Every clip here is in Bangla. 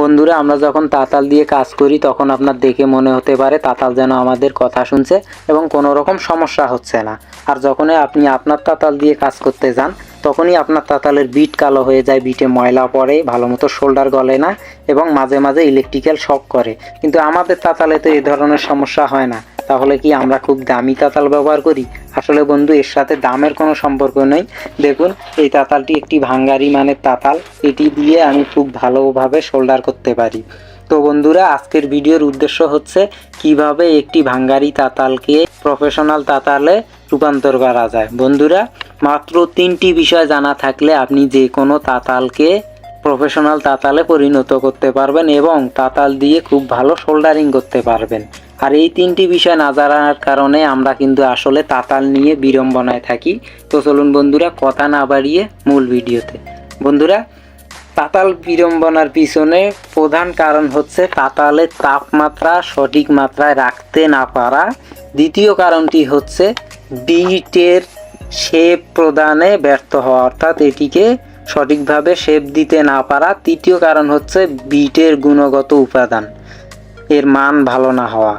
বন্ধুরা, আমরা যখন তাতাল দিয়ে কাজ করি তখন আপনার দেখে মনে হতে পারে তাতাল যেন আমাদের কথা শুনছে এবং কোনো রকম সমস্যা হচ্ছে না। আর যখনই আপনি আপনার তাতাল দিয়ে কাজ করতে যান তখনই আপনার তাতালের বিট কালো হয়ে যায়, বিটে ময়লা পড়ে, ভালো মতো শোল্ডার গলে না এবং মাঝে মাঝে ইলেকট্রিক্যাল শক করে। কিন্তু আমাদের তাতালে তো এই ধরনের সমস্যা হয় না। তাহলে কি আমরা খুব দামি তাতাল ব্যবহার করি? আসলে বন্ধু, এর সাথে দামের কোনো সম্পর্ক নেই। দেখুন, এই তাতালটি একটি ভাঙ্গারি মানের তাতাল। এটি দিয়ে আমি খুব ভালোভাবে শোল্ডার করতে পারি। তো বন্ধুরা, আজকের ভিডিওর উদ্দেশ্য হচ্ছে কিভাবে একটি ভাঙ্গারি তাতালকে প্রফেশনাল তাতালে রূপান্তর করা যায়। বন্ধুরা, মাত্র 3টি বিষয় জানা থাকলে আপনি যে কোনো তাতালকে প্রফেশনাল তাতালে পরিণত করতে পারবেন এবং তাতাল দিয়ে খুব ভালো শোল্ডারিং করতে পারবেন। আর এই 3টি বিষয় না জানার কারণে আমরা কিন্তু আসলে তাতাল নিয়ে বিড়ম্বনায় থাকি। তো চলুন বন্ধুরা, কথা না বাড়িয়ে মূল ভিডিওতে। বন্ধুরা, তাতাল বিড়ম্বনার পিছনে প্রধান কারণ হচ্ছে তাতালের তাপমাত্রা সঠিক মাত্রায় রাখতে না পারা। দ্বিতীয় কারণটি হচ্ছে বিটের শেপ প্রদানে ব্যর্থ হওয়া, অর্থাৎ এটিকে সঠিকভাবে শেপ দিতে না পারা। তৃতীয় কারণ হচ্ছে বিটের গুণগত উপাদান, এর মান ভালো না হওয়া।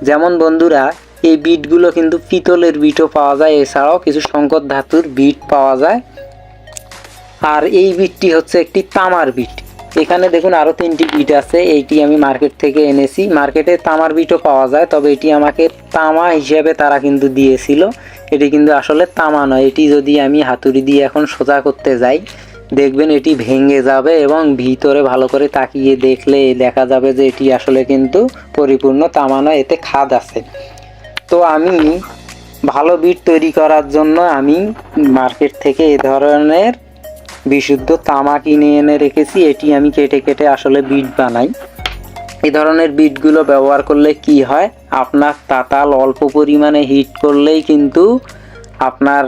যেমন বন্ধুরা, এই বিটগুলো কিন্তু পিতলের বিটও পাওয়া যায়, এছাড়াও কিছু সংকর ধাতুর বিট পাওয়া যায়। আর এই বিটটি হচ্ছে একটি তামার বিট। এখানে দেখুন আরও 3টি বিট আছে। এইটি আমি মার্কেট থেকে এনেছি। মার্কেটে তামার বিটও পাওয়া যায়, তবে এটি আমাকে তামা হিসেবে তারা কিন্তু দিয়েছিল। এটি কিন্তু আসলে তামা নয়। এটি যদি আমি হাতুড়ি দিয়ে এখন সোজা করতে যাই, দেখবেন এটি ভেঙে যাবে এবং ভিতরে ভালো করে তাকিয়ে দেখলে দেখা যাবে যে এটি আসলে কিন্তু পরিপূর্ণ তামা নয়, এতে খাদ আছে। তো আমি ভালো বিট তৈরি করার জন্য আমি মার্কেট থেকে এ ধরনের বিশুদ্ধ তামা কিনে এনে রেখেছি। এটি আমি কেটে কেটে আসলে বিট বানাই। এই ধরনের বিটগুলো ব্যবহার করলে কি হয়, আপনার তাতাল অল্প পরিমাণে হিট করলেই কিন্তু আপনার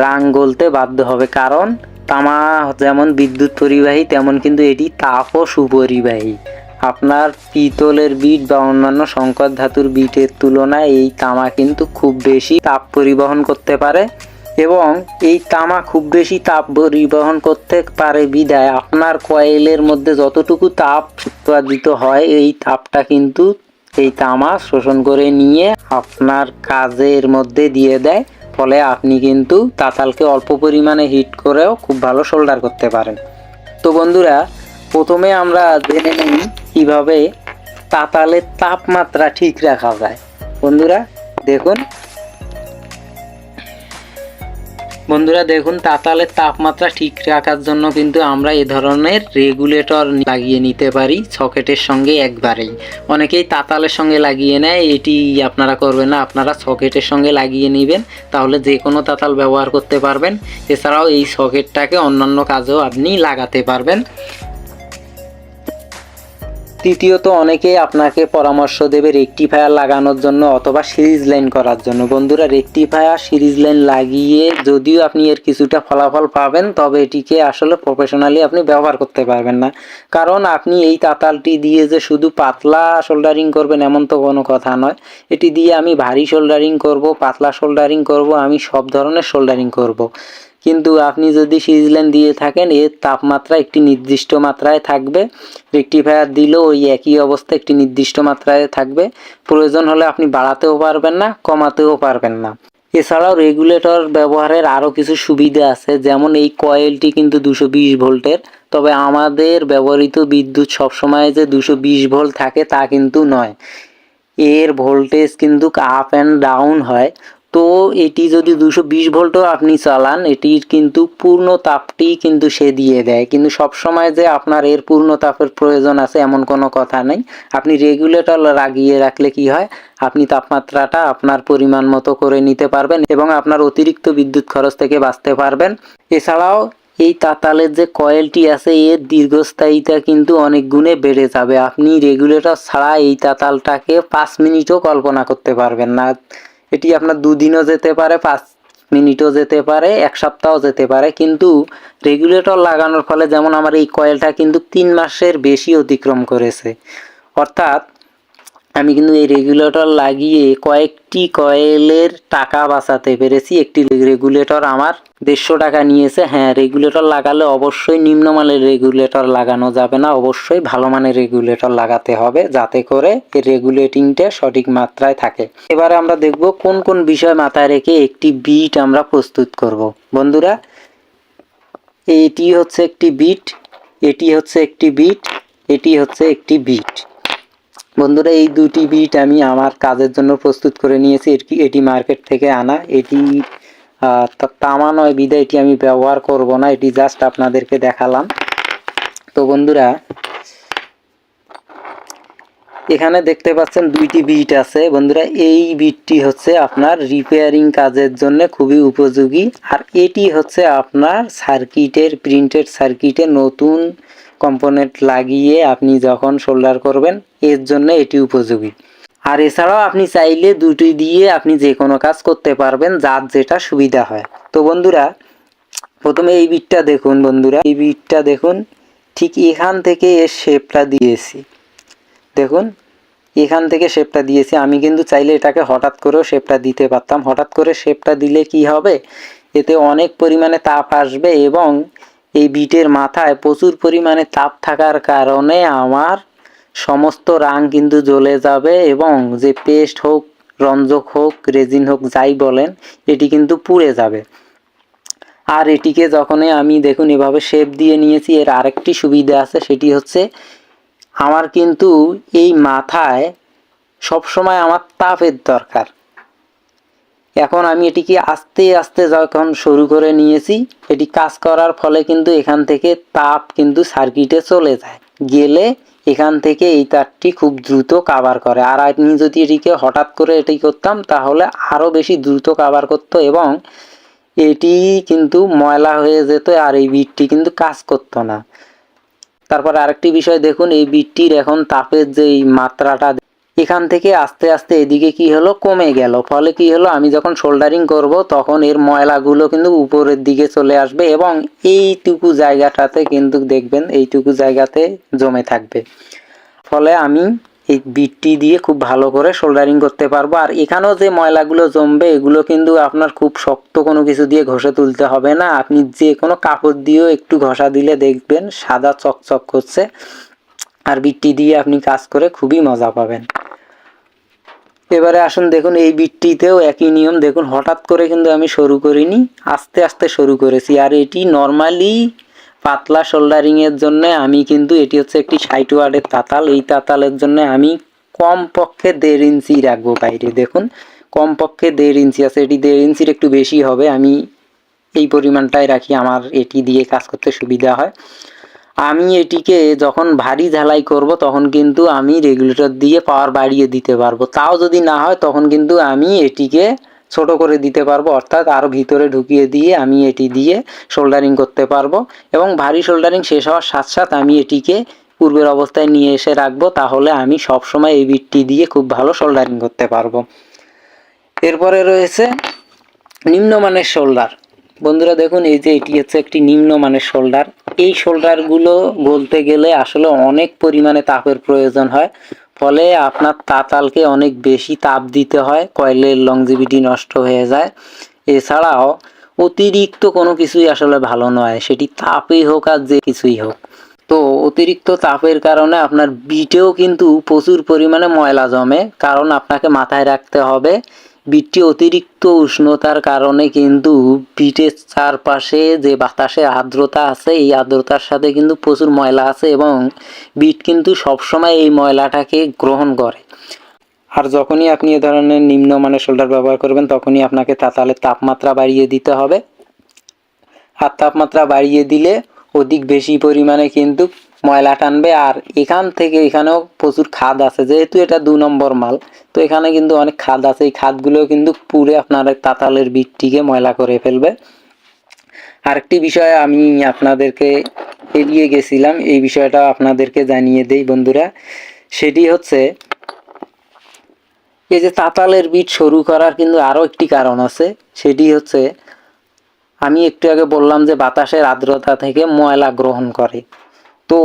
রাং গলতে বাধ্য হবে। কারণ তামা যেমন বিদ্যুৎ পরিবাহী, তেমন কিন্তু এটি তাপও সুপরিবাহী। আপনার পিতলের বিট বা অন্যান্য সংকর ধাতুর বিটের তুলনায় এই তামা কিন্তু খুব বেশি তাপ পরিবহন করতে পারে এবং এই তামা খুব বেশি তাপ পরিবহন করতে পারে বিধায় আপনার কয়েলের মধ্যে যতটুকু তাপ উৎপাদিত হয়, এই তাপটা কিন্তু এই তামা শোষণ করে নিয়ে আপনার কাজের মধ্যে দিয়ে দেয়। ফলে আপনি কিন্তু তাতালকে অল্প পরিমাণে হিট করেও খুব ভালো শোল্ডার করতে পারেন। তো বন্ধুরা, প্রথমে আমরা জেনে নিই কীভাবে তাতালের তাপমাত্রা ঠিক রাখা যায়। বন্ধুরা দেখুন, তাতালের তাপমাত্রা ঠিক রাখার জন্য কিন্তু আমরা এ ধরনের রেগুলেটর লাগিয়ে নিতে পারি সকেটের সঙ্গে একবারেই। অনেকেই তাতালের সঙ্গে লাগিয়ে নেয়, এটি আপনারা করবেন না। আপনারা সকেটের সঙ্গে লাগিয়ে নেবেন, তাহলে যে কোনো তাতাল ব্যবহার করতে পারবেন। এছাড়াও এই সকেটটাকে অন্যান্য কাজেও আপনি লাগাতে পারবেন। তৃতীয়ত, অনেকেই আপনাকে পরামর্শ দেবে রেকটিফায়ার লাগানোর জন্য অথবা সিরিজ লাইন করার জন্য। বন্ধুরা, রেকটিফায়ার সিরিজ লাইন লাগিয়ে যদিও আপনি এর কিছুটা ফলাফল পাবেন, তবে এটিকে আসলে প্রফেশনালি আপনি ব্যবহার করতে পারবেন না। কারণ আপনি এই তাতালটি দিয়ে যে শুধু পাতলা শোল্ডারিং করবেন এমন তো কোনো কথা নয়। এটি দিয়ে আমি ভারী শোল্ডারিং করব, পাতলা শোল্ডারিং করব, আমি সব ধরনের শোল্ডারিং করব। কিন্তু আপনি যদি সিরিজ লাইন দিয়ে থাকেন, এর তাপমাত্রা একটি নির্দিষ্ট মাত্রায় থাকবে। রেকটিফায়ার দিলেও ওই একই অবস্থা একটি নির্দিষ্ট মাত্রায় থাকবে। প্রয়োজন হলে আপনি বাড়াতেও পারবেন না, কমাতেও পারবেন না। এছাড়াও রেগুলেটর ব্যবহারের আরও কিছু সুবিধা আছে, যেমন এই কয়েলটি কিন্তু 220 ভোল্টের। তবে আমাদের ব্যবহৃত বিদ্যুৎ সবসময় যে 220 ভোল্ট থাকে তা কিন্তু নয়। এর ভোল্টেজ কিন্তু আপ অ্যান্ড ডাউন হয়। তো এটি যদি 220 ভোল্টও আপনি চালান, এটির কিন্তু পূর্ণ তাপটি কিন্তু সে দিয়ে দেয়। কিন্তু সবসময় যে আপনার এর পূর্ণ তাপের প্রয়োজন আছে এমন কোনো কথা নেই। আপনি রেগুলেটর লাগিয়ে রাখলে কি হয়, আপনি তাপমাত্রাটা আপনার পরিমাণ মতো করে নিতে পারবেন এবং আপনার অতিরিক্ত বিদ্যুৎ খরচ থেকে বাঁচতে পারবেন। এছাড়াও এই তাতালের যে কয়েলটি আছে, এর দীর্ঘস্থায়িতা কিন্তু অনেক গুণে বেড়ে যাবে। আপনি রেগুলেটর ছাড়া এই তাতালটাকে 5 মিনিটও কল্পনা করতে পারবেন না। এটি আপনার 2 দিনও যেতে পারে, 5 মিনিটও যেতে পারে, 1 সপ্তাহও যেতে পারে। কিন্তু রেগুলেটর লাগানোর ফলে যেমন আমার এই কয়েলটা কিন্তু 3 মাসের বেশি অতিক্রম করেছে। অর্থাৎ আমি কিন্তু এই রেগুলেটর লাগিয়ে কয়েকটি কয়েলের টাকা বাঁচাতে পেরেছি। একটি রেগুলেটর আমার 150 টাকা নিয়েছে। হ্যাঁ, রেগুলেটর লাগালে অবশ্যই নিম্নমানের রেগুলেটর লাগানো যাবে না, অবশ্যই ভালো মানের রেগুলেটর লাগাতে হবে, যাতে করে এই রেগুলেটিংটা সঠিক মাত্রায় থাকে। এবারে আমরা দেখব কোন কোন বিষয় মাথায় রেখে একটি বিট আমরা প্রস্তুত করব। বন্ধুরা, এটি হচ্ছে একটি বিট, এটি হচ্ছে একটি বিট, এটি হচ্ছে একটি বিট। বন্ধুরা, এই দুটি বিট আমি আমার কাজের জন্য প্রস্তুত করে নিয়েছি। এটি মার্কেট থেকে আনা। এটি তামা নয় বিধায় এটি আমি ব্যবহার করব না, এটি জাস্ট আপনাদেরকে দেখালাম। তো বন্ধুরা, এখানে দেখতে পাচ্ছেন দুইটি বিট আছে। বন্ধুরা, এই বিটটি হচ্ছে আপনার রিপেয়ারিং কাজের জন্য খুবই উপযোগী, আর এটি হচ্ছে আপনার সার্কিটের, প্রিন্টেড সার্কিটে নতুন কম্পোনেন্ট লাগিয়ে আপনি যখন সোল্ডার করবেন এর জন্য এটি উপযোগী। আর এছাড়াও আপনি চাইলে দুটি দিয়ে আপনি যে কোনো কাজ করতে পারবেন, যার যেটা সুবিধা হয়। তো বন্ধুরা, প্রথমে এই বিটটা দেখুন। বন্ধুরা, এই বিটটা দেখুন, ঠিক এখান থেকে এর শেপটা দিয়েছি। দেখুন, এখান থেকে শেপটা দিয়েছি। আমি কিন্তু চাইলে এটাকে হঠাৎ করেও শেপটা দিতে পারতাম। হঠাৎ করে শেপটা দিলে কি হবে, এতে অনেক পরিমাণে তাপ আসবে এবং এই বিটের মাথায় প্রচুর পরিমাণে তাপ থাকার কারণে আমার সমস্ত রাং কিন্তু জ্বলে যাবে এবং যে পেস্ট হোক, রঞ্জক হোক, রেজিন হোক, যাই বলেন, এটি কিন্তু পুড়ে যাবে। আর এটিকে যখনই আমি দেখুন এভাবে শেপ দিয়ে নিয়েছি, এর আরেকটি সুবিধা আছে, সেটি হচ্ছে আমার কিন্তু এই মাথায় সবসময় আমার তাপের দরকার। এখন আমি এটিকে আস্তে আস্তে যখন শুরু করে নিয়েছি, এটি কাজ করার ফলে কিন্তু এখান থেকে তাপ কিন্তু সার্কিটে চলে যায়, গেলে এখান থেকে এই তারটি খুব দ্রুত কাভার করে। আর আমি যদি এটিকে হঠাৎ করে এটি করতাম তাহলে আরও বেশি দ্রুত কাভার করতো এবং এটি কিন্তু ময়লা হয়ে যেত, আর এই বিটটি কিন্তু কাজ করতো না। তারপর আরেকটি বিষয় দেখুন, এই বিটটির এখন তাপের যেই মাত্রাটা এখান থেকে আস্তে আস্তে এদিকে কি হলো, কমে গেল। ফলে কি হলো, আমি যখন সোল্ডারিং করব তখন এর ময়লাগুলো কিন্তু উপরের দিকে চলে আসবে এবং এইটুকু জায়গাটাতে কিন্তু দেখবেন এইটুকু জায়গাতে জমে থাকবে। ফলে আমি এই বিটটি দিয়ে খুব ভালো করে সোল্ডারিং করতে পারবো। আর এখানেও যে ময়লাগুলো জমবে এগুলো কিন্তু আপনার খুব শক্ত কোনো কিছু দিয়ে ঘষে তুলতে হবে না, আপনি যে কোনো কাপড় দিয়েও একটু ঘষা দিলে দেখবেন সাদা চকচক করছে। আর বিটটি দিয়ে আপনি কাজ করে খুবই মজা পাবেন। এবারে আসুন দেখুন, এই বিটটিতেও একই নিয়ম। দেখুন, হঠাৎ করে কিন্তু আমি শুরু করিনি, আস্তে আস্তে শুরু করেছি। আর এটি নর্মালি পাতলা সোল্ডারিংয়ের জন্য আমি কিন্তু, এটি হচ্ছে একটি 60 ওয়াটের তাতাল, এই তাতালের জন্য আমি কমপক্ষে 1.5 ইঞ্চি রাখবো বাইরে। দেখুন, কমপক্ষে 1.5 ইঞ্চি আছে, এটি 1.5 ইঞ্চির একটু বেশি হবে, আমি এই পরিমাণটাই রাখি, আমার এটি দিয়ে কাজ করতে সুবিধা হয়। আমি এটিকে যখন ভারী ঝালাই করব তখন কিন্তু আমি রেগুলেটর দিয়ে পাওয়ার বাড়িয়ে দিতে পারবো। তাও যদি না হয় তখন কিন্তু আমি এটিকে ছোট করে দিতে পারবো, অর্থাৎ আরও ভিতরে ঢুকিয়ে দিয়ে আমি এটি দিয়ে সোল্ডারিং করতে পারবো এবং ভারী সোল্ডারিং শেষ হওয়ার সাথে সাথে আমি এটিকে পূর্বের অবস্থায় নিয়ে এসে রাখবো। তাহলে আমি সবসময় এই বিটটি দিয়ে খুব ভালো সোল্ডারিং করতে পারবো। এরপরে রয়েছে নিম্নমানের সোল্ডার। বন্ধুরা দেখুন, এই যে এটি হচ্ছে একটি নিম্নমানের সোল্ডার। এই সোল্ডারগুলো বলতে গেলে আসলে অনেক পরিমাণে তাপের প্রয়োজন হয়, ফলে আপনার তাতালকে অনেক বেশি তাপ দিতে হয়, কয়েলের লংজিভিটি নষ্ট হয়ে যায়। এছাড়াও অতিরিক্ত কোনো কিছুই আসলে ভালো নয়, সেটি তাপই হোক আর যে কিছুই হোক। তো অতিরিক্ত তাপের কারণে আপনার বিটেও কিন্তু প্রচুর পরিমাণে ময়লা জমে, কারণ আপনাকে মাথায় রাখতে হবে বিটটি অতিরিক্ত উষ্ণতার কারণে কিন্তু বিটের চারপাশে যে বাতাসের আর্দ্রতা আছে এই আর্দ্রতার সাথে কিন্তু প্রচুর ময়লা আছে এবং বিট কিন্তু সবসময় এই ময়লাটাকে গ্রহণ করে। আর যখনই আপনি এ ধরনের নিম্নমানের সোল্ডার ব্যবহার করবেন তখনই আপনাকে তাতালের তাপমাত্রা বাড়িয়ে দিতে হবে। আর তাপমাত্রা বাড়িয়ে দিলে অধিক বেশি পরিমাণে কিন্তু ময়লা টানবে। আর এখান থেকে এখানেও প্রচুর খাদ আছে, যেহেতু এটা 2 নম্বর মাল, তো এখানে কিন্তু অনেক খাদ আছে, এই খাদগুলো কিন্তু পুরে আপনার তাতালের বিটটিকে ময়লা করে ফেলবে। আরেকটি বিষয় আমি আপনাদেরকে এড়িয়ে গেছিলাম, এই বিষয়টা আপনাদেরকে জানিয়ে দেই বন্ধুরা, সেটি হচ্ছে এই যে তাতালের বিট শুরু করার কিন্তু আরও একটি কারণ আছে, সেটি হচ্ছে আমি একটু আগে বললাম যে বাতাসের আর্দ্রতা থেকে ময়লা গ্রহণ করে। তো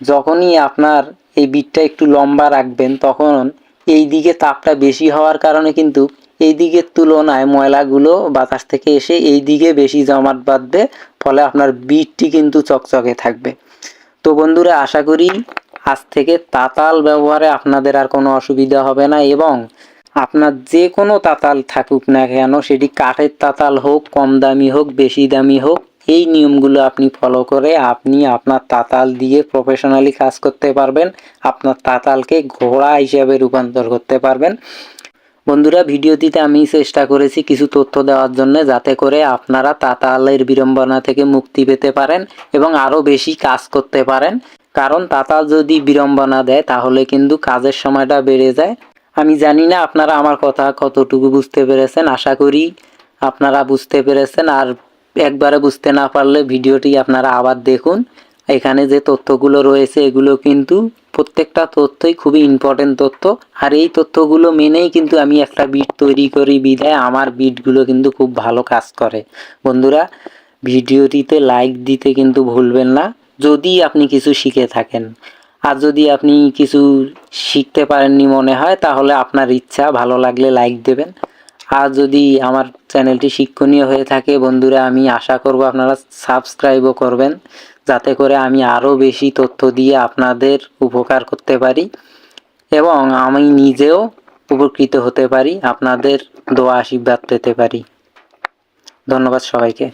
যখনই আপনার এই বিটটা একটু লম্বা রাখবেন তখন এই দিকে তাপটা বেশি হওয়ার কারণে কিন্তু এই দিকের তুলনায় ময়লাগুলো বাতাস থেকে এসে এই দিকে বেশি জমাট বাঁধবে, ফলে আপনার বিটটি কিন্তু চকচকে থাকবে। তো বন্ধুরা, আশা করি আজ থেকে তাতাল ব্যবহারে আপনাদের আর কোনো অসুবিধা হবে না, এবং আপনার যে কোনো তাতাল থাকুক না কেন, সেটি কাঠের তাতাল হোক, কম দামি হোক, বেশি দামি হোক, এই নিয়মগুলো আপনি ফলো করে আপনি আপনার তাতাল দিয়ে প্রফেশনালি কাজ করতে পারবেন। আপনার তাতালকে ঘোড়া হিসেবে রূপান্তর করতে পারবেন। বন্ধুরা, ভিডিওটিতে আমি চেষ্টা করেছি কিছু তথ্য দেওয়ার জন্য, যাতে করে আপনারা তাতালের বিড়ম্বনা থেকে মুক্তি পেতে পারেন এবং আরও বেশি কাজ করতে পারেন। কারণ তাতাল যদি বিড়ম্বনা দেয় তাহলে কিন্তু কাজের সময়টা বেড়ে যায়। আমি জানি না আপনারা আমার কথা কতটুকু বুঝতে পেরেছেন, আশা করি আপনারা বুঝতে পেরেছেন। আর একবারে বুঝতে না পারলে ভিডিওটি আপনারা আবার দেখুন। এখানে যে তথ্যগুলো রয়েছে এগুলো কিন্তু প্রত্যেকটা তথ্যই খুবই ইম্পর্টেন্ট তথ্য, আর এই তথ্যগুলো মেনেই কিন্তু আমি একটা বিট তৈরি করি, বিধায় আমার বিটগুলো কিন্তু খুব ভালো কাজ করে। বন্ধুরা, ভিডিওটিতে লাইক দিতে কিন্তু ভুলবেন না যদি আপনি কিছু শিখে থাকেন। আর যদি আপনি কিছু শিখতে পারেননি মনে হয়, তাহলে আপনার ইচ্ছা, ভালো লাগলে লাইক দেবেন। আর যদি আমার চ্যানেলটি শিক্ষণীয় হয়ে থাকে বন্ধুরা, আমি আশা করব আপনারা সাবস্ক্রাইবও করবেন, যাতে করে আমি আরও বেশি তথ্য দিয়ে আপনাদের উপকার করতে পারি এবং আমি নিজেও উপকৃত হতে পারি, আপনাদের দোয়া আশীর্বাদ পেতে পারি। ধন্যবাদ সবাইকে।